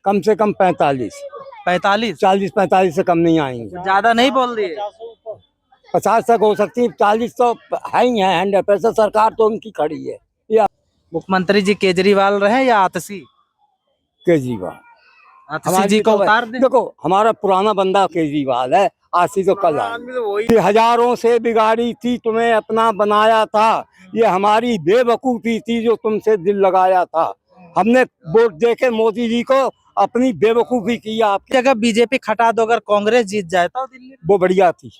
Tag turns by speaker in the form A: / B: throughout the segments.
A: कम से कम 45,
B: 45?
A: 40-45 से कम नहीं आएंगे।
B: ज्यादा नहीं बोल दिए?
A: 50 तक हो सकती है, 40 तो है ही है। 100% सरकार तो उनकी खड़ी है। या
B: मुख्यमंत्री जी केजरीवाल रहे या आतिशी?
A: केजरीवाल
B: आतिशी जी को उतार दे।
A: देखो, हमारा पुराना बंदा केजरीवाल है, आशी तो कल आए। हजारों से बिगाड़ी थी, तुम्हें अपना बनाया था। ये हमारी बेवकूफी थी जो तुमसे दिल लगाया था। हमने वोट देके मोदी जी को अपनी बेवकूफी की। आपकी
B: जगह बीजेपी खटा दो, अगर कांग्रेस जीत जाए तो दिल्ली में?
A: वो बढ़िया थी,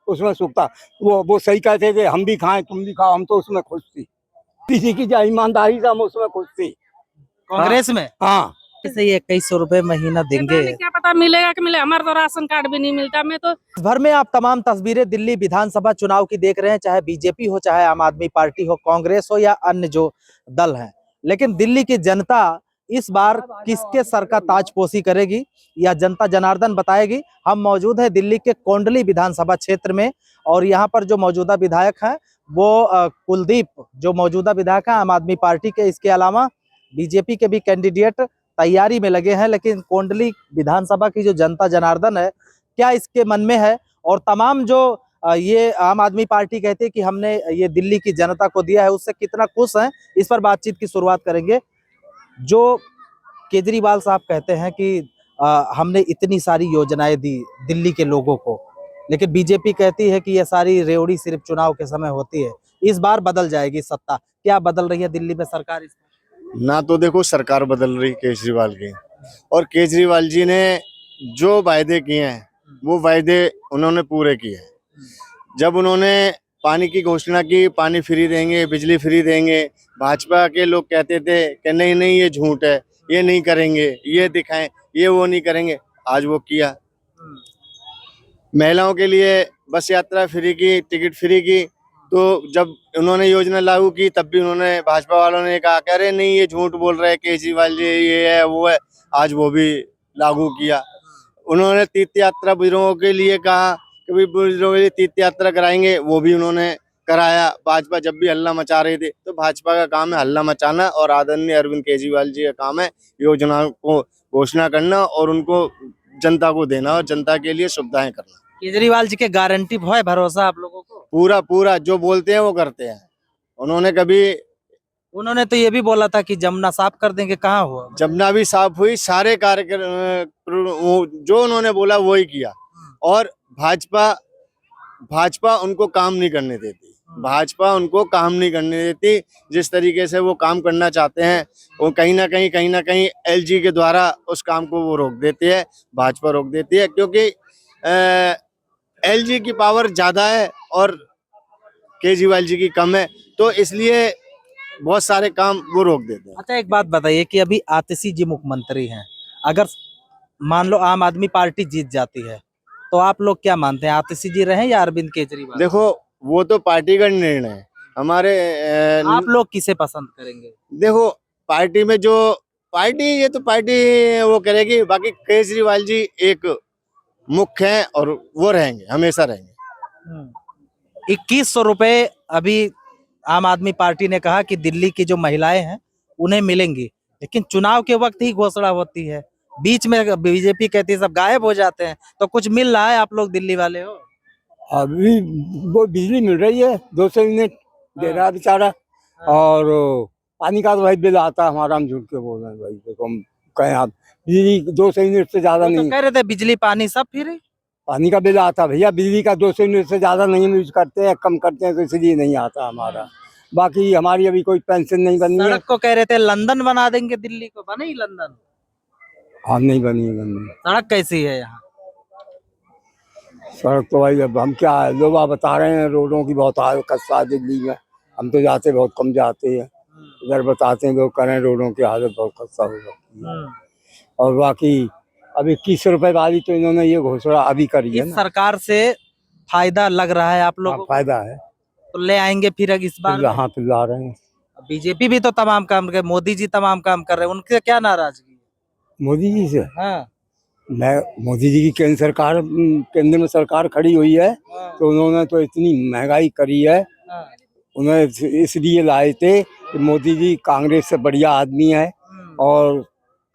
A: उसमें सुख था। वो सही कहते थे, हम भी खाएं तुम भी खाओ, हम तो उसमें खुश थी। किसी की ईमानदारी से हम उसमें खुश थी।
B: कांग्रेस में?
A: हाँ,
B: से 2100 रुपए महीना देंगे।
C: क्या पता मिलेगा कि मिले, हमारा तो राशन कार्ड भी नहीं मिलता। मैं तो
B: भर में आप तमाम तस्वीरें दिल्ली विधानसभा चुनाव की देख रहे हैं, चाहे बीजेपी हो, चाहे आम आदमी पार्टी हो, कांग्रेस हो या अन्य जो दल हैं। लेकिन दिल्ली की जनता इस बार किसके सर का ताजपोशी करेगी या जनता जनार्दन बताएगी। हम मौजूद हैं दिल्ली के कोंडली विधानसभा क्षेत्र में और यहाँ पर जो मौजूदा विधायक हैं वो कुलदीप, जो मौजूदा विधायक हैं आम आदमी पार्टी के। इसके अलावा बीजेपी के भी कैंडिडेट तैयारी में लगे हैं। लेकिन कोंडली विधानसभा की जो जनता जनार्दन है, क्या इसके मन में है, और तमाम जो ये आम आदमी पार्टी कहती है कि हमने ये दिल्ली की जनता को दिया है, उससे कितना खुश हैं, इस पर बातचीत की शुरुआत करेंगे। जो केजरीवाल साहब कहते हैं कि हमने इतनी सारी योजनाएं दी दिल्ली के लोगों को, लेकिन बीजेपी कहती है कि ये सारी रेवड़ी सिर्फ चुनाव के समय होती है। इस बार बदल जाएगी सत्ता, क्या बदल रही है दिल्ली में सरकार? इस
D: ना तो देखो सरकार बदल रही केजरीवाल की, और केजरीवाल जी ने जो वायदे किए हैं वो वायदे उन्होंने पूरे किए हैं। जब उन्होंने पानी की घोषणा की, पानी फ्री देंगे, बिजली फ्री देंगे, भाजपा के लोग कहते थे कि नहीं नहीं ये झूठ है, ये नहीं करेंगे, ये दिखाएं, ये वो नहीं करेंगे। आज वो किया। महिलाओं के लिए बस यात्रा फ्री की, टिकट फ्री की। तो जब उन्होंने योजना लागू की तब भी उन्होंने, भाजपा वालों ने कहा कह रहे नहीं ये झूठ बोल रहे हैं केजरीवाल जी, ये है वो है। आज वो भी लागू किया। उन्होंने तीर्थ यात्रा बुजुर्गों के लिए कहा कि भाई बुजुर्गों के लिए तीर्थ यात्रा कराएंगे, वो भी उन्होंने कराया। भाजपा जब भी हल्ला मचा रही थी, तो भाजपा का काम है हल्ला मचाना, और आदरणीय अरविंद केजरीवाल जी का काम है योजना को घोषणा करना और उनको जनता को देना और जनता के लिए सुविधाएं करना।
B: केजरीवाल जी के गारंटी है, भरोसा आप लोगों को?
D: पूरा पूरा जो बोलते हैं वो करते हैं। उन्होंने
B: तो ये भी बोला था कि जमुना साफ कर देंगे, कहाँ हुआ?
D: जमुना भी साफ हुई, सारे कार्यक्रम जो उन्होंने बोला वो ही किया। और भाजपा उनको काम नहीं करने देती। भाजपा उनको काम नहीं करने देती। जिस तरीके से वो काम करना चाहते हैं, वो कहीं ना कहीं एलजी के द्वारा उस काम को वो रोक देते हैं, भाजपा रोक देती है। क्योंकि एलजी की पावर ज्यादा है और केजरीवाल जी की कम है, तो इसलिए बहुत सारे काम वो रोक देते हैं।
B: अच्छा, एक बात बताइए कि अभी आतिशी जी मुख्यमंत्री हैं, अगर मान लो आम आदमी पार्टी जीत जाती है तो आप लोग क्या मानते हैं, आतिशी जी रहे या अरविंद केजरीवाल?
D: देखो, वो तो पार्टी का निर्णय है। हमारे
B: आप लोग किसे पसंद करेंगे?
D: देखो, पार्टी में जो ये तो पार्टी वो करेगी। बाकी केजरीवाल जी एक मुख्य हैं और वो रहेंगे, हमेशा रहेंगे।
B: 2100 रुपए अभी आम आदमी पार्टी ने कहा कि दिल्ली की जो महिलाएं हैं उन्हें मिलेंगी, लेकिन चुनाव के वक्त ही घोषणा होती है, बीच में बीजेपी कहती है सब गायब हो जाते हैं। तो कुछ मिल रहा है? आप लोग दिल्ली वाले हो।
A: अभी वो बिजली मिल रही है, 200 यूनिट दे रहा है बेचारा। और पानी का तो भाई बिल आता है हमारा, हम झूठ के बोल रहे हैं भाई। देखो, हम कहें आप बिजली 200 यूनिट से ज्यादा नहीं।
B: कह रहे थे बिजली पानी सब फ्री।
A: पानी का बिल आता भैया, बिजली का 200 यूनिट से ज्यादा नहीं यूज करते हैं, कम करते हैं, तो इसलिए नहीं आता हमारा। बाकी हमारी अभी कोई पेंशन नहीं बनी है।
B: सड़क को कह रहे थे लंदन बना देंगे, दिल्ली को बनी लंदन?
A: हाँ, नहीं बनी है।
B: सड़क कैसी है यहाँ?
A: सड़क तो भाई अब हम क्या है, लोग आप बता रहे हैं रोडों की बहुत हाल खस्ता है दिल्ली में। हम तो जाते बहुत कम जाते हैं, इधर बताते हैं लोग, करें रोडों की हालत बहुत खस्ता हो सकती है। और बाकी अभी 2100 रुपए वाली तो इन्होंने ये घोषणा अभी करी है ना।
B: सरकार से फायदा लग रहा है आप लोगों को?
A: फायदा है
B: तो ले आएंगे फिर इस बार?
A: हाँ, फिर ला रहे हैं।
B: बीजेपी भी तो तमाम काम कर, मोदी जी तमाम काम कर रहे हैं, उनसे क्या नाराजगी है?
A: मोदी जी से?
B: हाँ।
A: मोदी जी की केंद्र में सरकार खड़ी हुई है, तो उन्होंने तो इतनी महंगाई करी है। उन्हें इसलिए लाए थे कि मोदी जी कांग्रेस से बढ़िया आदमी है और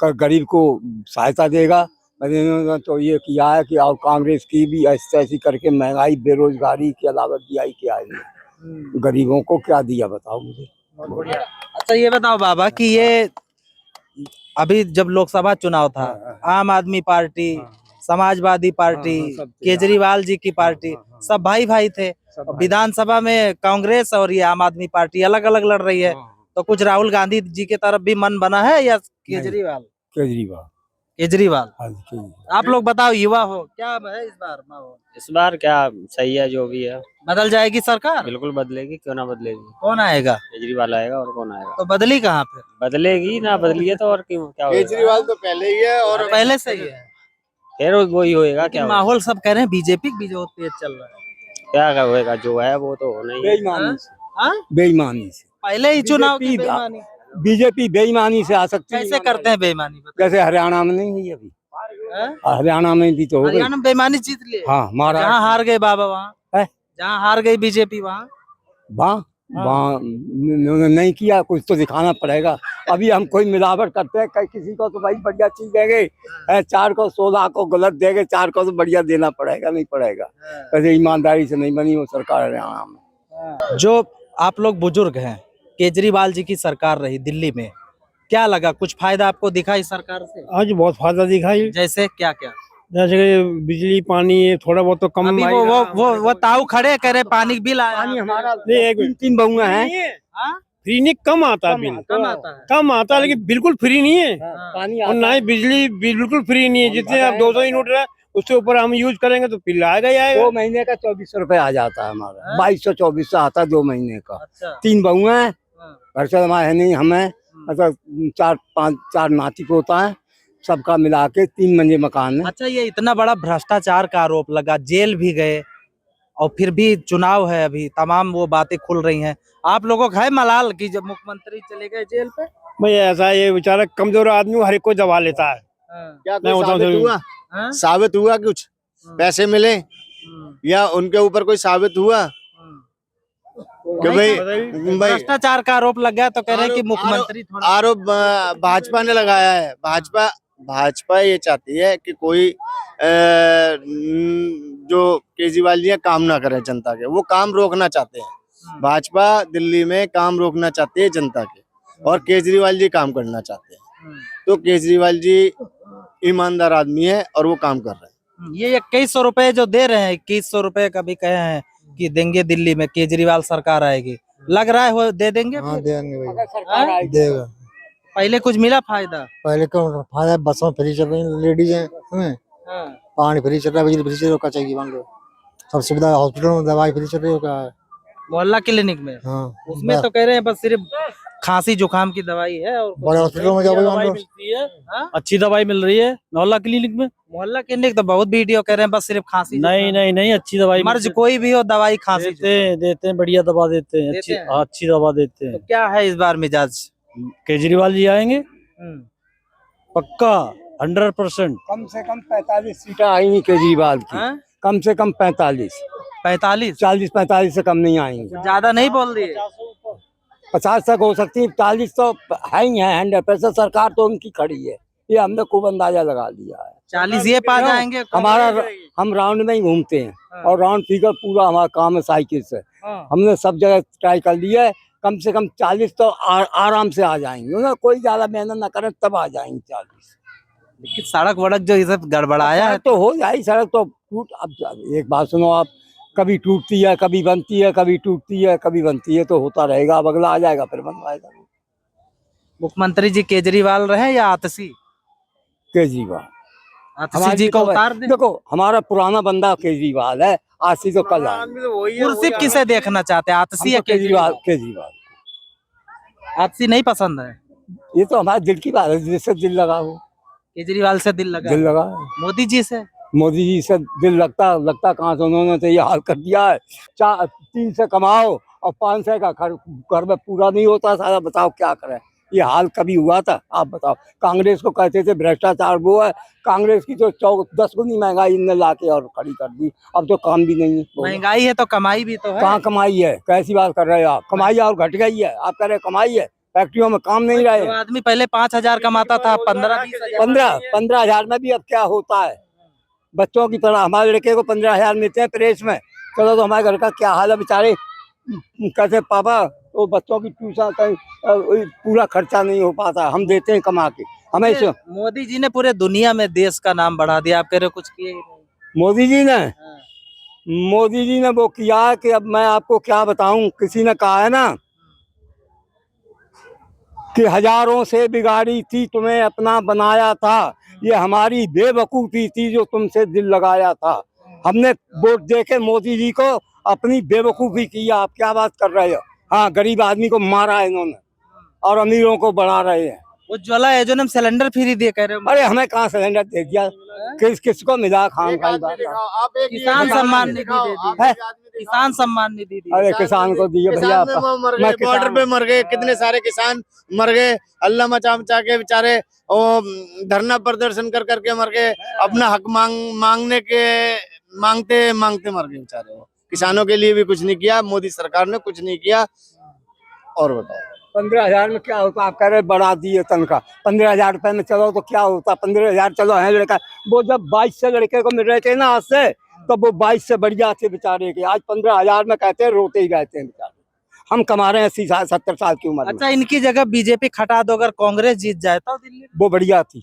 A: गरीब को सहायता देगा। इन्होंने तो ये किया है कि और कांग्रेस की भी ऐसी ऐसी करके महंगाई बेरोजगारी के अलावा दिया ही क्या है, गरीबों को क्या दिया बताओ मुझे।
B: अच्छा ये बताओ बाबा कि ये अभी जब लोकसभा चुनाव था, आम आदमी पार्टी, समाजवादी पार्टी,
A: सब थे।
B: केजरीवाल जी की पार्टी, सब भाई भाई थे। और विधानसभा में कांग्रेस और ये आम आदमी पार्टी अलग अलग लड़ रही है, तो कुछ राहुल गांधी जी की तरफ भी मन बना है या केजरीवाल?
A: केजरीवाल।
B: केजरीवाल।
A: हाँ जी, केजरीवाल।
B: आप लोग बताओ, युवा हो, क्या है इस बार माहौल?
E: इस बार क्या सही है, जो भी है
B: बदल जाएगी सरकार?
E: बिल्कुल बदलेगी, क्यों ना बदलेगी।
B: कौन आएगा?
E: केजरीवाल आएगा, और कौन आएगा।
B: तो बदली कहाँ पे?
E: बदलेगी ना, बदली है तो और क्यों, क्या होगा।
D: केजरीवाल तो पहले ही है और
B: पहले से ही है।
E: फिर वही होएगा,
B: लेकिन
E: क्या होगा।
B: माहौल सब कह रहे हैं बीजेपी भी जो तेज चल रहा है।
E: क्या होएगा, जो है वो तो होना ही है।
A: बेईमानी से,
B: हाँ?
A: बेईमानी से।
B: पहले ही चुनाव की
A: बीजेपी
B: बेईमानी
A: बीजेपी बेईमानी से आ सकती है।
B: कैसे करते हैं बेईमानी? बताओ।
A: जैसे हरियाणा में नहीं हुई अभी,
B: हाँ?
A: हरियाणा में भी तो हो गई।
B: हरियाणा में बेईमानी जीत लिए।
A: हाँ, महाराष्ट्र
B: जहाँ हार गए बाबा वहाँ,
A: है?
B: जहाँ हार गई बीजेपी वहाँ।
A: वहाँ उन्होंने नहीं किया, कुछ तो दिखाना पड़ेगा। अभी हम कोई मिलावट करते हैं, कहीं किसी को तो भाई बढ़िया चीज देंगे, 4 को 16 को गलत देंगे, 4 को तो बढ़िया देना पड़ेगा, नहीं पड़ेगा। वैसे ईमानदारी से नहीं बनी वो सरकार हरियाणा में।
B: जो आप लोग बुजुर्ग हैं, केजरीवाल जी की सरकार रही दिल्ली में, क्या लगा? कुछ फायदा आपको दिखा इस सरकार से?
F: आज बहुत फायदा दिखाई,
B: जैसे क्या क्या?
F: जैसे कि बिजली पानी ये थोड़ा बहुत तो कम
B: अभी
F: आएगा।
B: वो ताऊ खड़े करे पानी का बिल आया।
A: पानी हमारा
F: नहीं, एक
A: 3 बहुएं हैं।
B: हाँ?
F: फ्री नहीं, कम आता है बिल,
B: कम आता है।
F: कम आता है, लेकिन बिल्कुल फ्री नहीं है।
A: पानी
F: और ना ही बिजली बिल्कुल फ्री नहीं है। जितने आप 200 यूनिट रहा उसके ऊपर हम यूज करेंगे तो बिल आएगा ही आएगा।
A: 2 महीने का 2400 रुपए आ जाता है हमारा। 2200-2400 आता है 2 महीने का।
B: अच्छा।
A: 3 बहुएं हैं,
B: हाँ।
A: घर से हमारे है नहीं, हमें मतलब 4 नाती पोता है, सबका मिला के 3 मंजिल मकान है।
B: अच्छा, ये इतना बड़ा भ्रष्टाचार का आरोप लगा, जेल भी गए, और फिर भी चुनाव है, अभी तमाम वो बातें खुल रही हैं। आप लोगों का है मलाल कि जब मुख्यमंत्री चले गए जेल पे?
F: भाई ऐसा है, ये बेचारा कमजोर आदमी हर एक को दबा लेता है।
D: क्या
F: मैं
D: कोई
F: बताऊं
D: साबित
F: तो-
D: हुआ?
B: हाँ?
D: साबित हुआ कुछ पैसे मिले या उनके ऊपर कोई साबित हुआ कि भाई
B: भ्रष्टाचार का आरोप लग गया तो कह रहे हैं कि
D: आरोप-
B: मुख्यमंत्री थोड़ा
D: आरोप भाजपा ने लगाया है। भाजपा ये चाहती है कि कोई जो केजरीवाल जी काम ना करे जनता के, वो काम रोकना चाहते हैं। भाजपा दिल्ली में काम रोकना चाहती है जनता के, और केजरीवाल जी काम करना चाहते हैं। तो केजरीवाल जी ईमानदार आदमी है और वो काम कर रहे हैं।
B: ये 2100 रुपए जो दे रहे हैं, 2100 रुपए का भी कहे हैं कि देंगे दिल्ली में, केजरीवाल सरकार आएगी, लग रहा है वो दे देंगे?
G: हाँ देंगे भाई,
A: अगर सरकार
B: हाँ?
A: आएगी
G: देगा।
B: पहले कुछ मिला फायदा?
G: पहले तो फायदा, बसों फ्री चल रही है, लेडीज है हमें,
B: हाँ।
G: पानी फ्री चल रहा है, बिजली फ्री चल रहा है, क्या चाहिए मान लो। सब सुविधा, हॉस्पिटल में दवाई फ्री चल रही है, क्या है।
B: मोहल्ला क्लिनिक में?
G: हाँ,
B: उसमें तो कह रहे हैं बस सिर्फ खांसी जुकाम की दवाई है, और कुछ
G: बड़े हॉस्पिटल में जाओ मान लो।
B: हाँ?
H: अच्छी दवाई मिल रही है मोहल्ला क्लिनिक में।
B: मोहल्ला क्लिनिक तो बहुत वीडियो कह रहे हैं बस सिर्फ खांसी
H: नहीं नहीं नहीं, अच्छी दवाई
B: मर्ज कोई भी हो, दवाई खांसी
H: देते हैं, बढ़िया दवा देते हैं, अच्छी
B: देते हैं?
H: अच्छी दवा देते
B: तो
H: हैं।
B: क्या है इस बार मिजाज?
H: केजरीवाल जी आएंगे पक्का 100%।
A: कम से कम 45 सीटें आएंगी केजरीवाल की।
B: हाँ?
A: कम से कम 45,
B: 45?
A: 40-45 से कम नहीं आएंगी।
B: ज्यादा नहीं बोल दिए?
A: 50 तक हो सकती है, 40 तो है ही है। 100% सरकार तो उनकी खड़ी है, ये हमने खूब अंदाजा लगा लिया है।
B: 40 ये पा जाएंगे?
A: हम राउंड में ही घूमते हैं,
B: हाँ।
A: और राउंड फिगर पूरा हमारा काम है साइकिल से।
B: हाँ।
A: हमने सब जगह ट्राई कर लिया है। कम से कम 40 तो आराम से आ जाएंगे, उन्हें कोई ज्यादा मेहनत ना करें तब आ जाएंगे 40।
B: लेकिन सड़क वड़क जो ये सब गड़बड़ाया है,
A: सड़क तो हो जाए, सड़क तो टूट। अब एक बात सुनो आप, कभी टूटती है, कभी बनती है, कभी टूटती है, कभी बनती है, तो होता रहेगा। अब अगला आ जाएगा फिर बनवाएगा
B: मुख्यमंत्री जी केजरीवाल रहे या आतिशी?
A: केजरीवाल।
B: आतिशी जी को उतार दे।
A: देखो, हमारा पुराना बंदा केजरीवाल है, आशी तो कल आए।
B: कुर्सी किसे देखना चाहते हैं, आतिशी या
A: केजरीवाल।
B: केजरीवाल?
A: केजरीवाल
B: आतिशी नहीं पसंद है?
A: ये तो हमारे दिल की बात है, जिससे दिल लगा हो।
B: केजरीवाल से दिल लगा?
A: दिल लगा।
B: मोदी जी से?
A: मोदी जी से दिल लगता कहाँ से, उन्होंने तो ये हाल कर दिया है। 3 से कमाओ और 500 का घर में पूरा नहीं होता सारा, बताओ क्या करें। ये हाल कभी हुआ था? आप बताओ। कांग्रेस को कहते थे भ्रष्टाचार वो है, कांग्रेस की तो 10 गुनी महंगाई इनने लाके और खड़ी कर दी। अब तो काम भी नहीं है।
B: महंगाई है तो कमाई भी तो है।
A: कहाँ कमाई है? कैसी बात कर रहे हो आप? कमाई और घट गई है, आप कह रहे कमाई है। फैक्ट्रियों में काम नहीं रहे।
B: जो आदमी पहले 5,000 कमाता था 15-20,000
A: 15 हजार में भी अब क्या होता है, बच्चों की तरह हमारे लड़के को 15,000 मिलते हैं प्रेस में। चलो तो हमारे घर का क्या हाल है बेचारे, कहते पापा तो बच्चों की ट्यूशन पूरा खर्चा नहीं हो पाता, हम देते हैं कमा के हमें से।
B: मोदी जी ने पूरे दुनिया में देश का नाम बढ़ा दिया, आप कह रहे हो कुछ किए ही नहीं।
A: मोदी जी ने वो किया है कि अब मैं आपको क्या बताऊं। किसी ने कहा है ना कि हजारों से बिगाड़ी थी तुम्हें अपना बनाया था, ये हमारी बेवकूफी थी जो तुमसे दिल लगाया था। हमने वोट देके मोदी जी को अपनी बेवकूफी की। आप क्या बात कर रहे हो। हाँ, गरीब आदमी को मारा है इन्होंने और अमीरों को बढ़ा रहे हैं।
B: उज्ज्वला योजना में सिलेंडर फ्री दिए कह रहे हो।
A: अरे हमें कहाँ सिलेंडर दे दिया, किसको मिला खान खाई बात।
B: किसान सम्मान निधि दे दी है, किसान सम्मान निधि दी।
A: अरे किसान को दिए भैया, मैं
D: बॉर्डर पे मर गए, कितने सारे किसान मर गए, अल्लाह मचा मचा के बेचारे धरना प्रदर्शन कर करके मर गए, अपना हक मांगते मर गए बेचारे। वो किसानों के लिए भी कुछ नहीं किया, मोदी सरकार ने कुछ नहीं किया। और बताओ
A: 15,000 में क्या होता, आप कह रहे बढ़ा दिए तनख्वाह। 15,000 रुपए में चलो तो क्या होता, 15,000 चलो है लड़का। वो जब 22 से लड़के को मिल रहे थे ना आज से, तो वो 22 से बढ़िया थे बेचारे के। आज 15,000 में कहते हैं रोते ही रहते हैं बेचारे। हम कमा रहे हैं 80 साल 70 साल की उम्र में।
B: अच्छा, इनकी जगह बीजेपी खटा दो, अगर कांग्रेस जीत जाए तो दिल्ली में?
A: वो बढ़िया थी,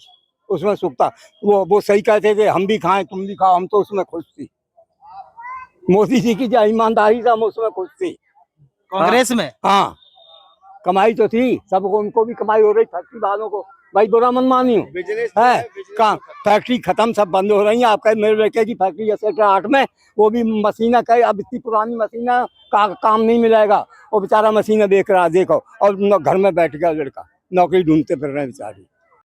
A: उसमें सुख था। वो सही कहते थे, हम भी खाएं तुम भी खाओ, हम तो उसमें खुश थी। मोदी जी की जो ईमानदारी से हम उसमें खुश थी।
B: कांग्रेस में
A: हाँ, कमाई तो थी सबको, उनको भी कमाई हो रही, फैक्ट्री वालों को। भाई बुरा मन मानियो है, कहाँ फैक्ट्री खत्म, सब बंद हो रही है। आपका मेरे लड़के की फैक्ट्री सेक्टर 8 में, वो भी मशीना का, अब इतनी पुरानी मशीना का काम नहीं मिलेगा। वो बेचारा मशीनें बेच रहा देखो, और घर में बैठ गया लड़का, नौकरी ढूंढते फिर रहे बेचारे।